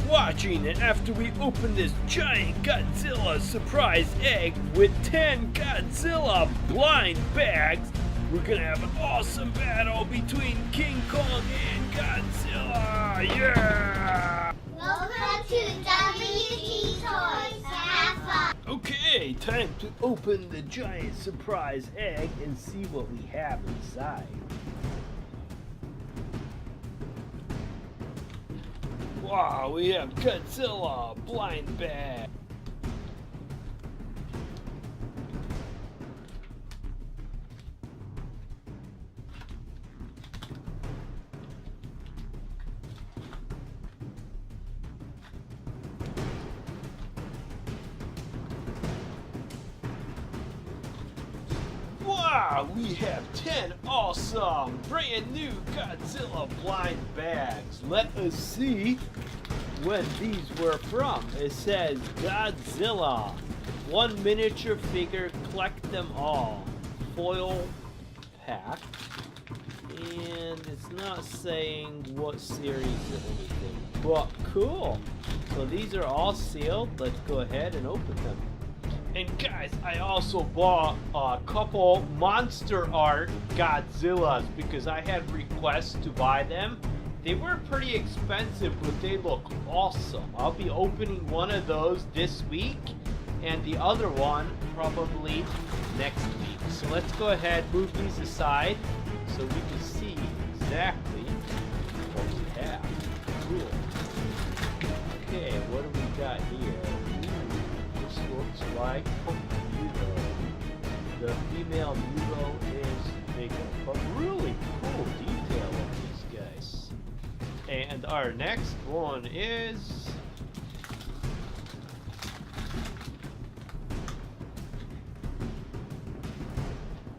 watching, and after we open this giant Godzilla surprise egg with 10 Godzilla blind bags, we're gonna have an awesome battle between King Kong and Godzilla! Yeah! Welcome to wdtoys. Have fun! Okay, time to open the giant surprise egg and see what we have inside. Wow, we have Godzilla blind bag. Wow, we have 10 awesome brand new Godzilla blind bags. Let us see when these were from. It says Godzilla. One miniature figure, collect them all. Foil pack. And it's not saying what series or anything. But cool. So these are all sealed. Let's go ahead and open them. And guys, I also bought a couple monster art Godzillas because I had requests to buy them. They were pretty expensive, but they look awesome. I'll be opening one of those this week and the other one probably next week. So let's go ahead, move these aside so we can see exactly what we have. Cool. Okay, what do we got here? Looks like Muto. The female Muto is bigger, but really cool detail on these guys. And our next one is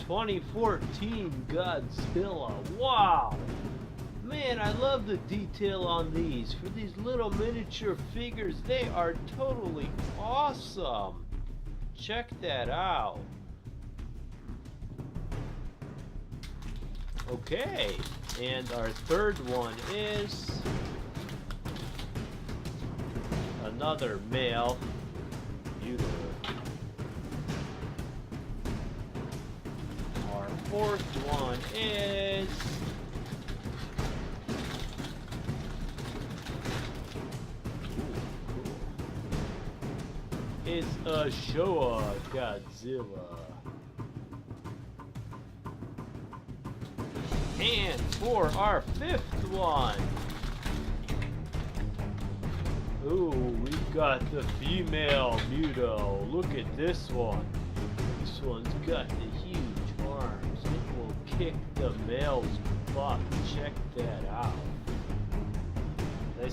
2014 Godzilla. Wow! Man, I love the detail on these. For these little miniature figures, they are totally awesome. Check that out. Okay, and our third one is another male Muto. Our fourth one is it's a Showa Godzilla. And for our fifth one, ooh, we've got the female Muto. Look at this one. This one's got the huge arms. It will kick the male's butt. Check that out. They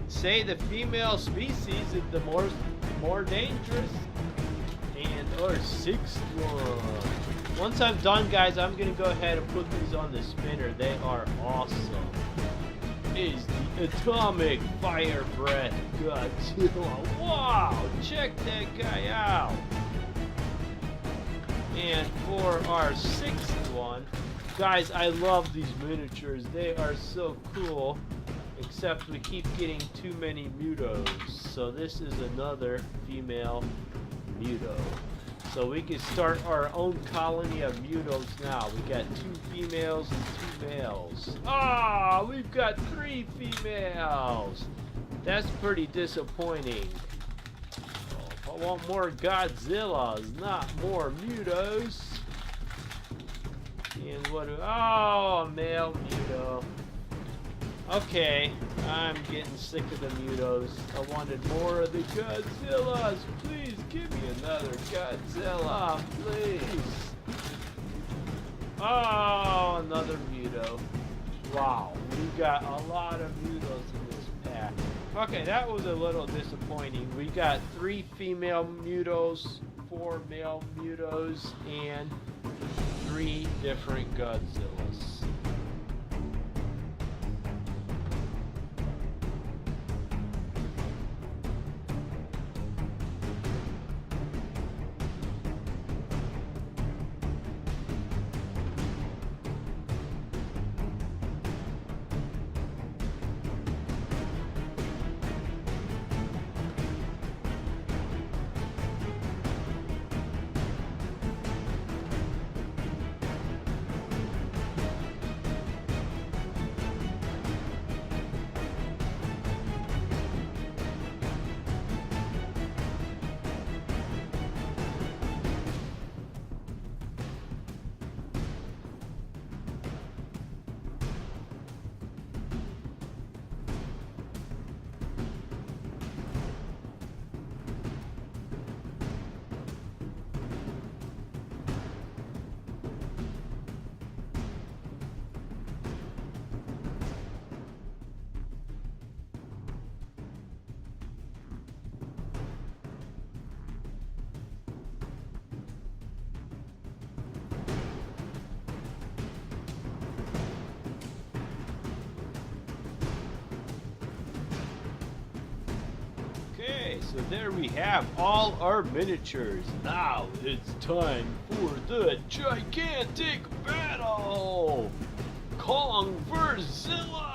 say the female species is the more dangerous. And our sixth one. Once I'm done, guys, I'm gonna go ahead and put these on the spinner. They are awesome. Is the atomic fire breath Godzilla. Wow, check that guy out. And for our sixth one, guys, I love these miniatures. They are so cool. Except we keep getting too many Mutos. So this is another female Muto. So we can start our own colony of Mutos now. We got 2 females and 2 males. Ah, we've got 3 females. That's pretty disappointing. Oh, I want more Godzillas, not more Mutos. And what do, oh, a male Muto. Okay, I'm getting sick of the Mutos. I wanted more of the Godzillas. Please give me another Godzilla, please. Oh, another Muto. Wow, we got a lot of Mutos in this pack. Okay, that was a little disappointing. We got 3 female Mutos, 4 male Mutos, and 3 different Godzillas. So there we have all our miniatures. Now it's time for the gigantic battle! Kong vs. Godzilla!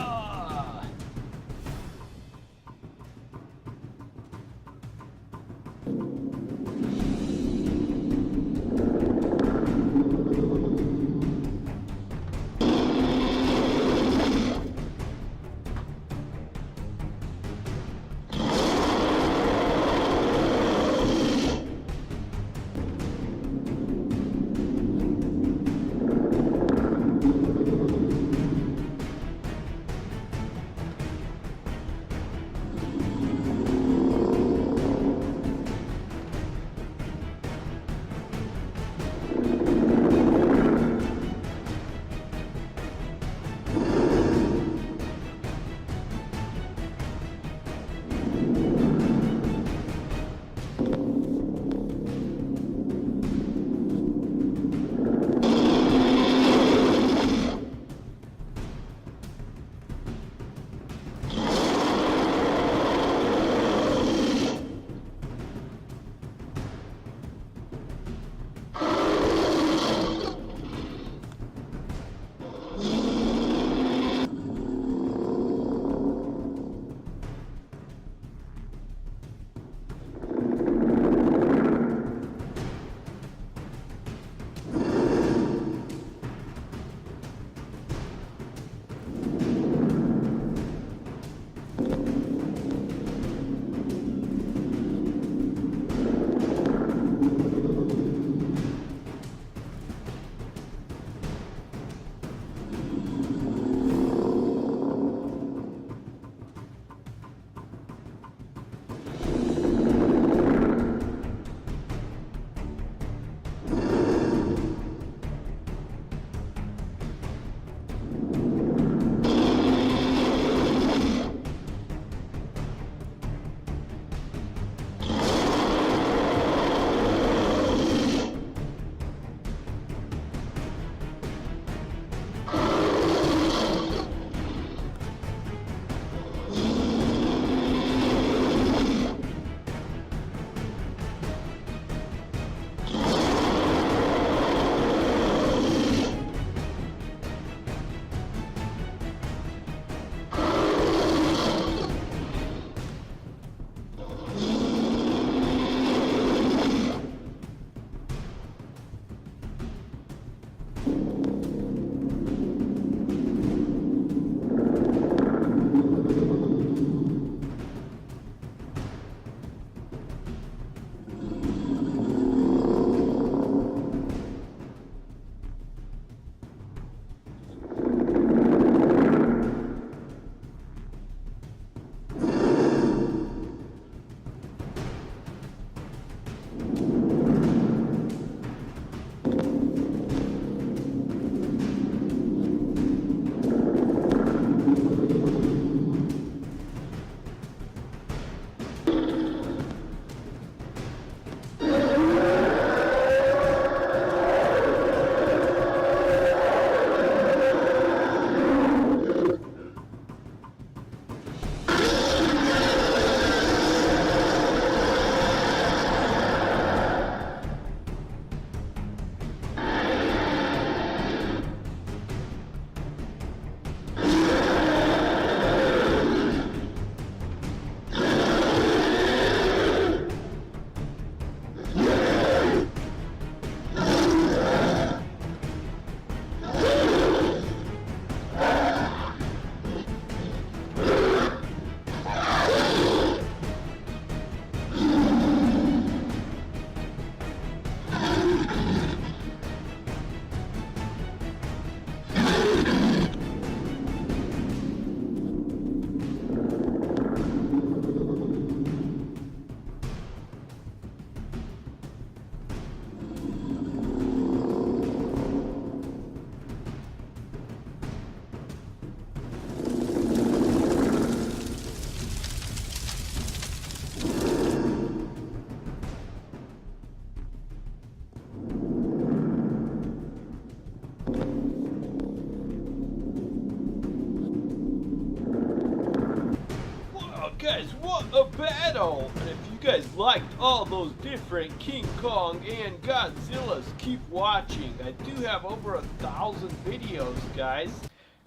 guys, what a battle! And if you guys liked all those different King Kong and Godzillas, keep watching. I do have over 1,000 videos, guys.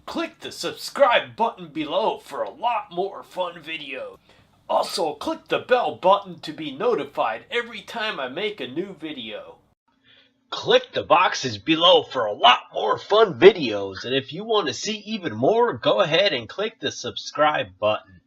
Click the subscribe button below for a lot more fun videos. Also, click the bell button to be notified every time I make a new video. Click the boxes below for a lot more fun videos, and if you want to see even more, go ahead and click the subscribe button.